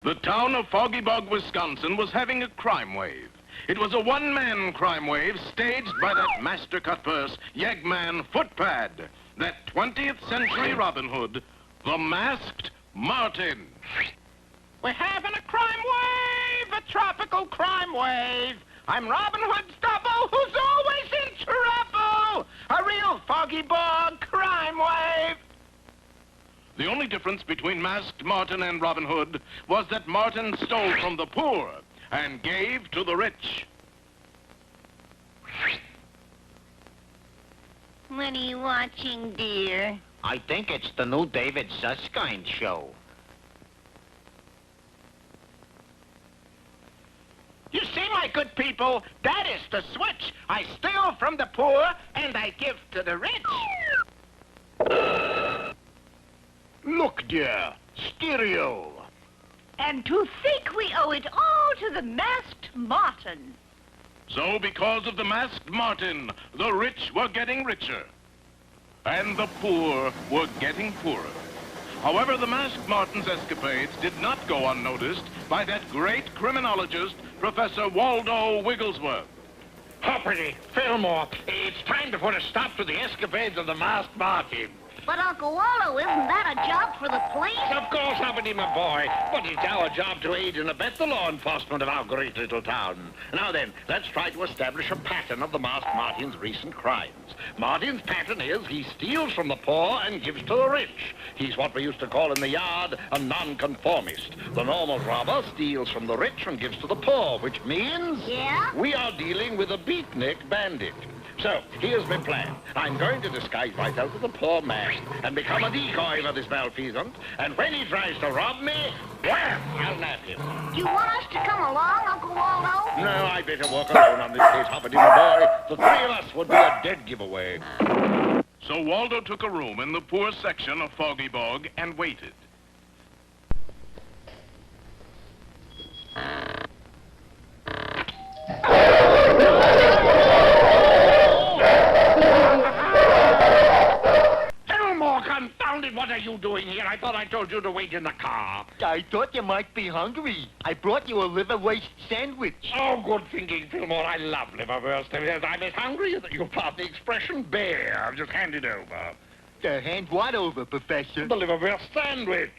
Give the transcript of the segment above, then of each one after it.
The town of Foggy Bog, Wisconsin was having a crime wave. It was a one-man crime wave staged by that master cutpurse, Yeggman Footpad, that 20th century Robin Hood, the Masked Martin. We're having a crime wave, a tropical crime wave. I'm Robin Hood's double who's always in trouble. A real Foggy Bog crime wave. The only difference between Masked Martin and Robin Hood was that Martin stole from the poor and gave to the rich. What are you watching, dear? I think it's the new David Susskind show. You see, my good people, that is the switch. I steal from the poor and I give to the rich. Look, dear, stereo. And to think we owe it all to the Masked Martin. So because of the Masked Martin, the rich were getting richer, and the poor were getting poorer. However, the Masked Martin's escapades did not go unnoticed by that great criminologist, Professor Waldo Wigglesworth. Hopperty, Fillmore, it's time to put a stop to the escapades of the Masked Martin. But, Uncle Waldo, isn't that a job for the police? Of course, Hopperty, my boy. But it's our job to aid and abet the law enforcement of our great little town. Now then, let's try to establish a pattern of the Masked Martin's recent crimes. Martin's pattern is he steals from the poor and gives to the rich. He's what we used to call in the yard a nonconformist. The normal robber steals from the rich and gives to the poor, which means... Yeah? We are dealing with a beatnik bandit. So, here's my plan. I'm going to disguise myself as a poor man and become a decoy for this malfeasant, and when he tries to rob me, wham, I'll nab him. Do you want us to come along, Uncle Waldo? No, I'd better work alone on this case, Hoppity, my boy. The three of us would be a dead giveaway. So Waldo took a room in the poor section of Foggy Bog and waited. What are you doing here? I thought I told you to wait in the car. I thought you might be hungry. I brought you a liverwurst sandwich. Oh, good thinking, Fillmore. I love liverwurst. I'm as hungry as you pardon the expression bear. Just hand it over. Hand what over, Professor? The liverwurst sandwich.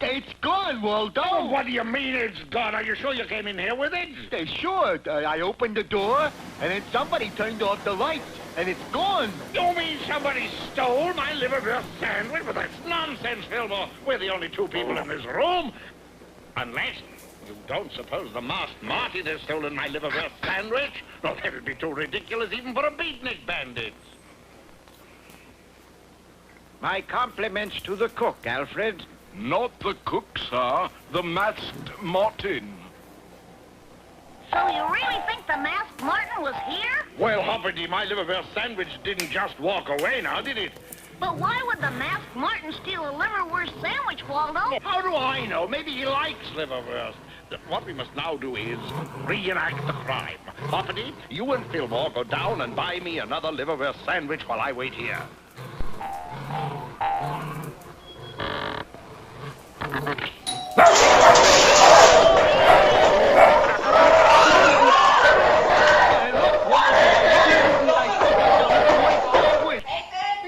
It's gone, Waldo. Oh, what do you mean it's gone? Are you sure you came in here with it? Sure. I opened the door, and then somebody turned off the lights, and it's gone. You mean somebody stole my liverwurst sandwich? But that's nonsense, Fillmore. We're the only two people in this room. Unless you don't suppose the Masked Martin has stolen my liverwurst sandwich? No, that would be too ridiculous even for a beatnik bandit. My compliments to the cook, Alfred. Not the cook, sir. The Masked Martin. So you really think the Masked Martin was here? Well, Hopperty, my liverwurst sandwich didn't just walk away now, did it? But why would the Masked Martin steal a liverwurst sandwich, Waldo? How do I know? Maybe he likes liverwurst. What we must now do is reenact the crime. Hopperty, you and Fillmore go down and buy me another liverwurst sandwich while I wait here.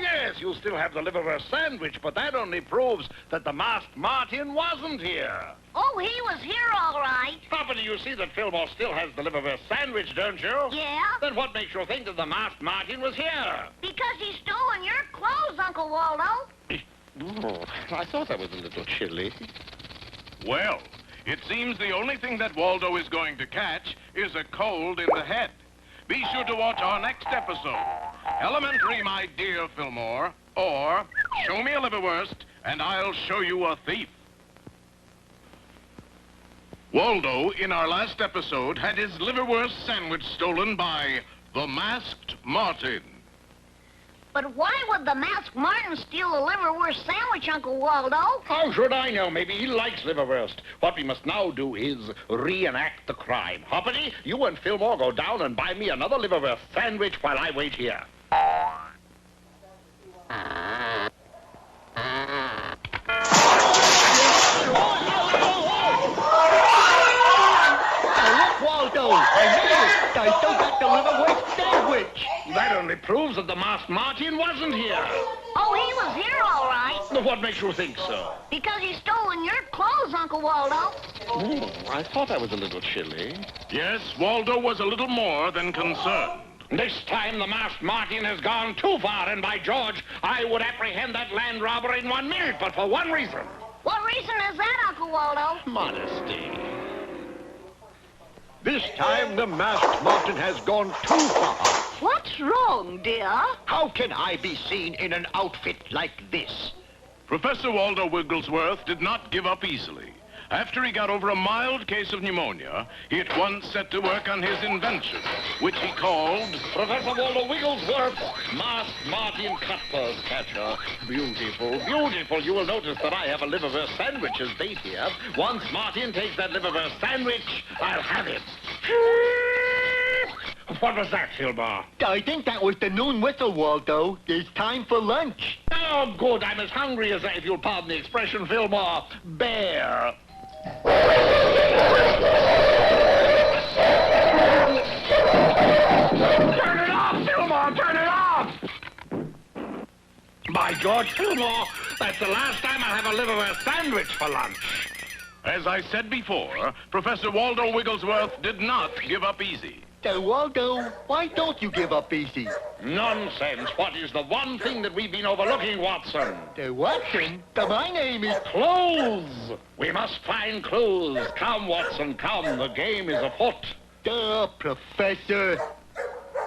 Yes, you still have the liverwurst sandwich, but that only proves that the Masked Martin wasn't here. Oh, he was here all right. Hoppity, you see that Fillmore still has the liverwurst sandwich, don't you? Yeah? Then what makes you think that the Masked Martin was here? Because he's stolen your clothes, Uncle Waldo. Oh, I thought that was a little chilly. Well, it seems the only thing that Waldo is going to catch is a cold in the head. Be sure to watch our next episode, Elementary, My Dear Fillmore, or Show Me a Liverwurst and I'll Show You a Thief. Waldo, in our last episode, had his liverwurst sandwich stolen by the Masked Martin. But why would the Masked Martin steal a liverwurst sandwich, Uncle Waldo? How should I know? Maybe he likes liverwurst. What we must now do is reenact the crime. Hoppity, you and Fillmore go down and buy me another liverwurst sandwich while I wait here. Waldo! I made it! I still got the liverwurst sandwich! That only proves that the masked Martin wasn't here. Oh, he was here, all right. Now, what makes you think so? Because he's stolen your clothes, Uncle Waldo. I thought I was a little chilly. Yes, Waldo was a little more than concerned. This time the masked Martin has gone too far, and by George, I would apprehend that land robber in 1 minute, but for one reason. What reason is that, Uncle Waldo? Modesty. This time the masked Martin has gone too far. What's wrong, dear? How can I be seen in an outfit like this? Professor Waldo Wigglesworth did not give up easily. After he got over a mild case of pneumonia, he at once set to work on his invention, which he called Professor Waldo Wigglesworth's masked Martin cutpurse catcher. Beautiful, beautiful. You will notice that I have a liverwurst sandwich as bait here. Once Martin takes that liverwurst sandwich, I'll have it. What was that, Fillmore? I think that was the noon whistle, Waldo. It's time for lunch. Oh, good. I'm as hungry as, if you'll pardon the expression, Fillmore, bear. Turn it off, Fillmore! Turn it off! By George, Fillmore, that's the last time I'll have a liverwurst sandwich for lunch. As I said before, Professor Waldo Wigglesworth did not give up easy. Waldo, why don't you give up easy? Nonsense. What is the one thing that we've been overlooking, Watson? Watson? My name is... Clues! We must find clues. Come, Watson, come. The game is afoot. Professor.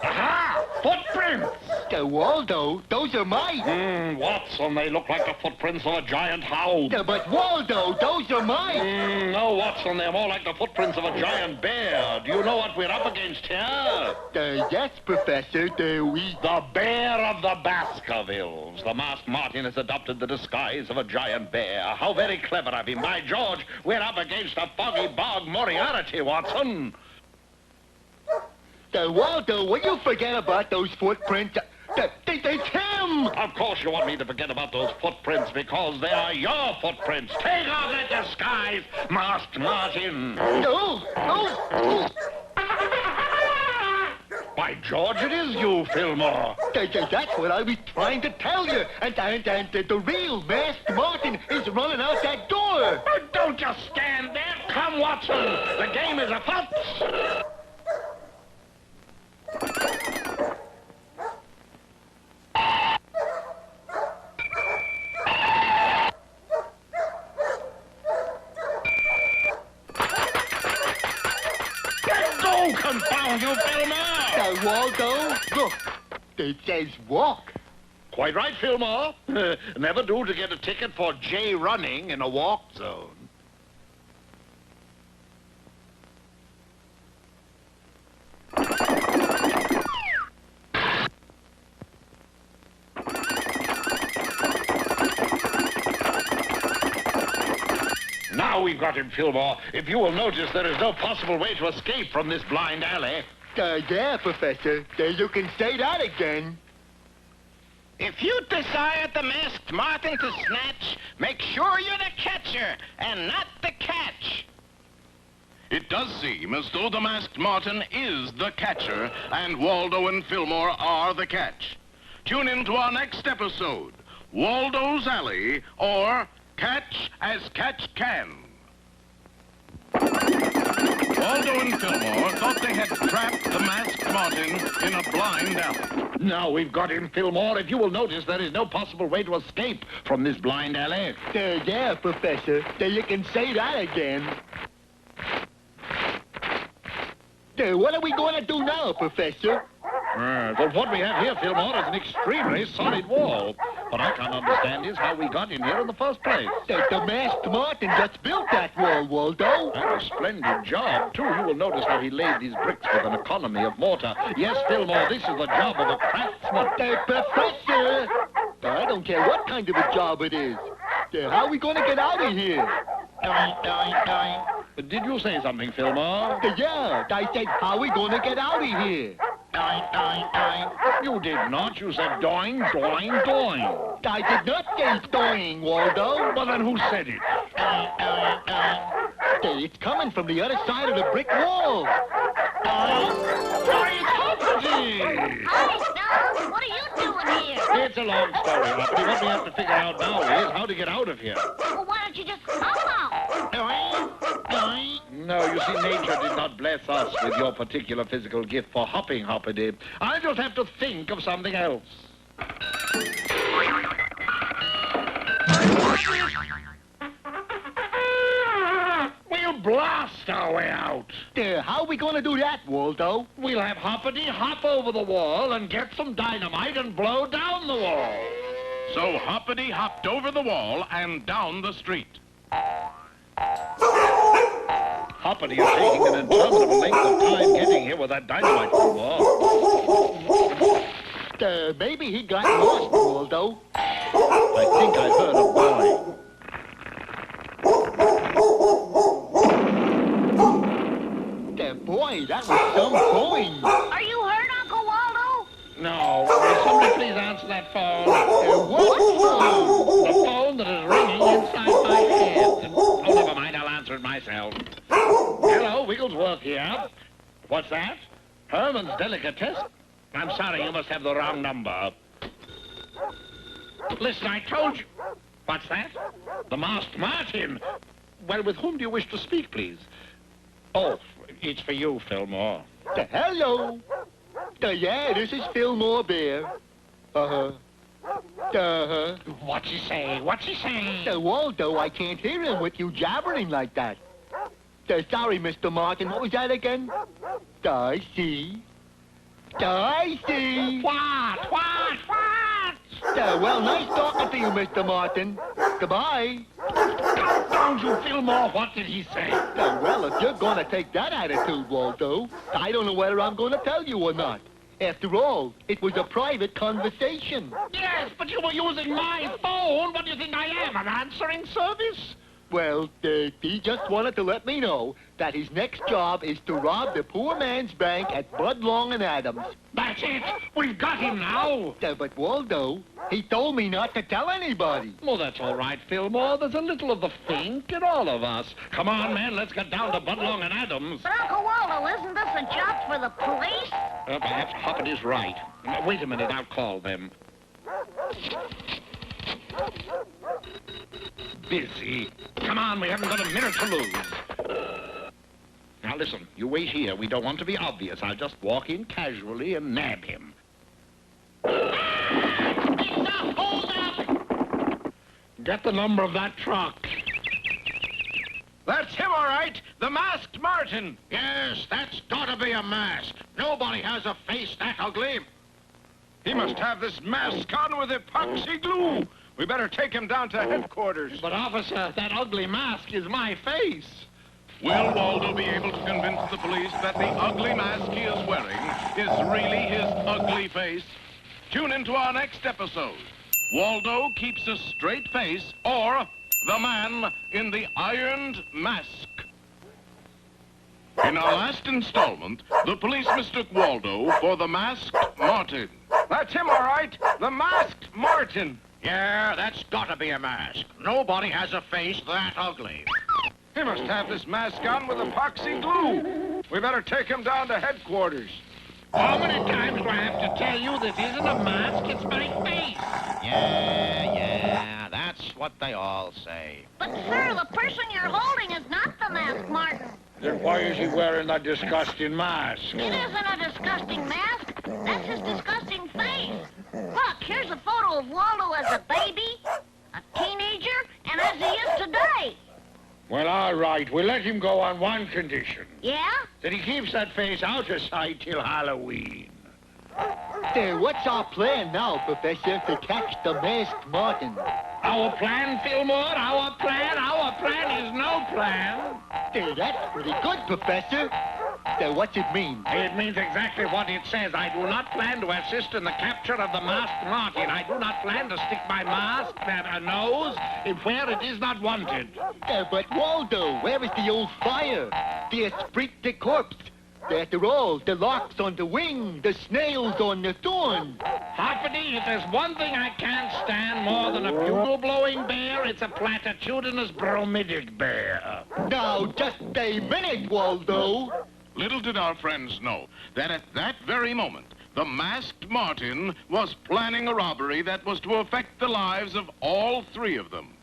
Aha! Footprints! Waldo, those are mine. Watson, they look like the footprints of a giant hound. But Waldo, those are mine. No, Watson, they're more like the footprints of a giant bear. Do you know what we're up against here? Yes, Professor, The bear of the Baskervilles. The masked Martin has adopted the disguise of a giant bear. How very clever of him. By George, we're up against a foggy bog Moriarty, Watson. Waldo, will you forget about those footprints? It's him! Of course you want me to forget about those footprints because they are your footprints. Take off that disguise, masked Martin. No! By George, it is you, Fillmore. That's what I was trying to tell you. And the real masked Martin is running out that door. Oh, don't just stand there. Come, Watson. The game is afoot. Go, confound you, Fillmore! Waldo, look. It says walk. Quite right, Fillmore. Never do to get a ticket for J running in a walk zone. Now we've got him, Fillmore. If you will notice, there is no possible way to escape from this blind alley. Yeah, Professor. You can say that again. If you desire the masked Martin to snatch, make sure you're the catcher and not the catch. It does seem as though the masked Martin is the catcher, and Waldo and Fillmore are the catch. Tune in to our next episode, Waldo's Alley, or Catch as Catch Can. Waldo and Fillmore thought they had trapped the masked Martin in a blind alley. Now we've got him, Fillmore. If you will notice, there is no possible way to escape from this blind alley. Yeah, Professor. You can say that again. What are we going to do now, Professor? Well, what we have here, Fillmore, is an extremely solid wall. What I can't understand is how we got in here in the first place. The masked Martin just built that wall, Waldo. And a splendid job, too. You will notice how he laid these bricks with an economy of mortar. Yes, Fillmore, this is the job of a craftsman. Professor! I don't care what kind of a job it is. How are we going to get out of here? Did you say something, Fillmore? Yeah, I said, how are we going to get out of here? You did not. You said doing, doing, doing. I did not say doing, Waldo. Well, then who said it? It's coming from the other side of the brick wall. Why, it's Hoppity! Hi, fellas. What are you doing here? It's a long story, Hoppity. What we have to figure out now is how to get out of here. Well, why don't you just hop out? No, you see, nature did not bless us with your particular physical gift for hopping, Hoppity. I just have to think of something else. We'll blast our way out. How are we going to do that, Waldo? We'll have Hoppity hop over the wall and get some dynamite and blow down the wall. So Hoppity hopped over the wall and down the street. Hoppity is taking an interminable length of time getting here with that dynamite from the wall. Maybe he got lost, Waldo. I think I heard a boy. Boy, that was some going. Are you hurt, Uncle Waldo? No. Will somebody please answer that phone? What phone? The phone that is ringing inside my head. Oh, never mind. I'll answer it myself. Hello, Wigglesworth here. What's that? Herman's Delicatessen? I'm sorry, you must have the wrong number. Listen, I told you... What's that? The Masked Martin. Well, with whom do you wish to speak, please? Oh, it's for you, Fillmore. Hello. Yeah, this is Fillmore Bear. What's he say? What's he say? Waldo, I can't hear him with you jabbering like that. Sorry, Mr. Martin. What was that again? I see. I see. What? Well, nice talking to you, Mr. Martin. Goodbye. Don't you, Fillmore? What did he say? Well, if you're going to take that attitude, Waldo, I don't know whether I'm going to tell you or not. After all, it was a private conversation. Yes, but you were using my phone. What do you think I am, an answering service? Well, he just wanted to let me know that his next job is to rob the poor man's bank at Bud Long and Adams. That's it. We've got him now. But Waldo, he told me not to tell anybody. Well, that's all right, Fillmore. There's a little of the fink in all of us. Come on, man, let's get down to Bud Long and Adams. But, Uncle Waldo, isn't this a job for the police? Perhaps Hoppity's right. Wait a minute, I'll call them. Busy. Come on, we haven't got a minute to lose. Now listen, you wait here. We don't want to be obvious. I'll just walk in casually and nab him. Stop! Hold up! Get the number of that truck. That's him, all right. The Masked Martin. Yes, that's gotta be a mask. Nobody has a face that ugly. He must have this mask on with epoxy glue. We better take him down to headquarters. But, officer, that ugly mask is my face. Will Waldo be able to convince the police that the ugly mask he is wearing is really his ugly face? Tune into our next episode. Waldo keeps a straight face, or the man in the ironed mask. In our last installment, the police mistook Waldo for the Masked Martin. That's him, all right. The Masked Martin. Yeah, that's gotta be a mask. Nobody has a face that ugly. He must have this mask on with epoxy glue. We better take him down to headquarters. How many times do I have to tell you this isn't a mask, it's my face? Yeah, that's what they all say. But, sir, the person you're holding is not the Masked Martin. Then why is he wearing that disgusting mask? It isn't a disgusting mask. That's his disgusting face. Look, here's a photo of Waldo as a baby, a teenager, and as he is today. Well, all right. We'll let him go on one condition. Yeah? That he keeps that face out of sight till Halloween. What's our plan now, Professor, to catch the Masked Martin? Our plan, Fillmore? Our plan? Our plan is no plan. That's pretty good, Professor. What's it mean? It means exactly what it says. I do not plan to assist in the capture of the Masked Martin. I do not plan to stick my mask, a nose, in where it is not wanted. But Waldo, where is the old fire? The esprit de corps. After all, the lark's on the wing, the snail's on the thorn. Hoppity, if there's one thing I can't stand more than a bugle-blowing bear, it's a platitudinous bromidic bear. Now, just a minute, Waldo. Little did our friends know that at that very moment, the masked Martin was planning a robbery that was to affect the lives of all three of them.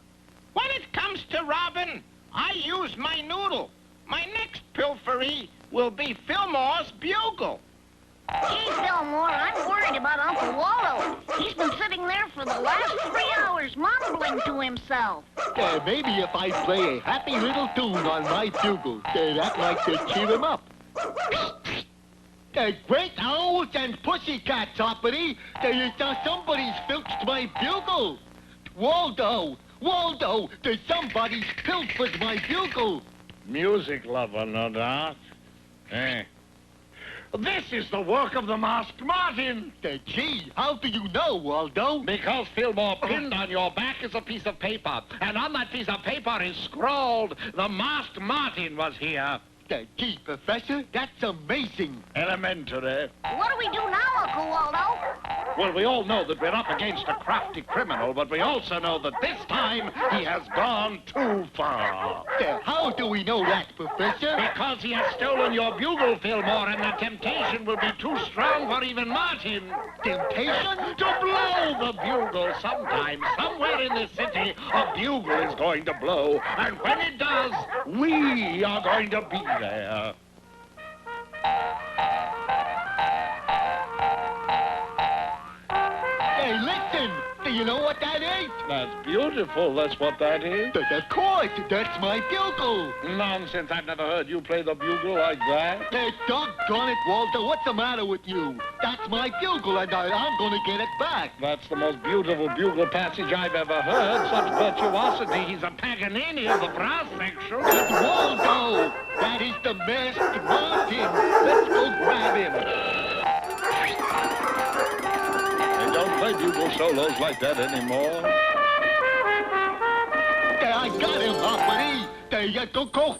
When it comes to robbing, I use my noodle. My next pilfery will be Fillmore's bugle. Gee, Fillmore, I'm worried about Uncle Waldo. He's been sitting there for the last 3 hours mumbling to himself. Maybe if I play a happy little tune on my bugle, that might just cheer him up. Great owls and pussycats, Hoppity. Somebody's filched my bugle. Waldo, somebody's pilfered my bugle. Music lover, no doubt. This is the work of the masked Martin. Gee, how do you know, Waldo? Because Fillmore pinned on your back is a piece of paper, and on that piece of paper is scrawled, "The masked Martin was here." Gee, Professor, that's amazing. Elementary. What do we do now, Uncle Waldo? Well, we all know that we're up against a crafty criminal, but we also know that this time he has gone too far. How do we know that, Professor? Because he has stolen your bugle, Fillmore, and the temptation will be too strong for even Martin. Temptation? To blow the bugle sometime, somewhere in this city, a bugle is going to blow. And when it does, we are going to be there. Hey, listen! Do you know what that is? That's beautiful, that's what that is. Of course, that's my bugle. Nonsense, I've never heard you play the bugle like that. Hey, doggone it, Walter, what's the matter with you? That's my bugle, and I'm gonna get it back. That's the most beautiful bugle passage I've ever heard. Such virtuosity, he's a Paganini of the brass section. It's Waldo! That is the masked Martin! Let's go grab him! They don't play bugle solos like that anymore. I got him, Hoppity!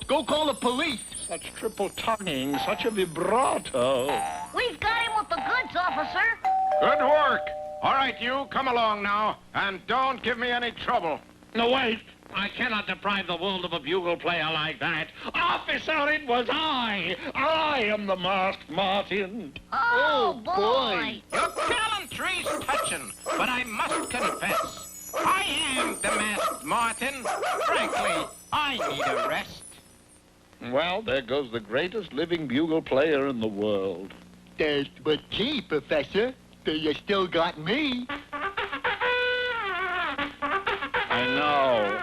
Go call the police! Such triple tonguing, such a vibrato. We've got him with the goods, officer. Good work. All right, you, come along now, and don't give me any trouble. No, wait. I cannot deprive the world of a bugle player like that. Officer, it was I. I am the masked Martin. Oh, boy. Your gallantry's touching, but I must confess, I am the masked Martin. Frankly, I need a rest. Well, there goes the greatest living bugle player in the world. But gee, Professor, you still got me. I know.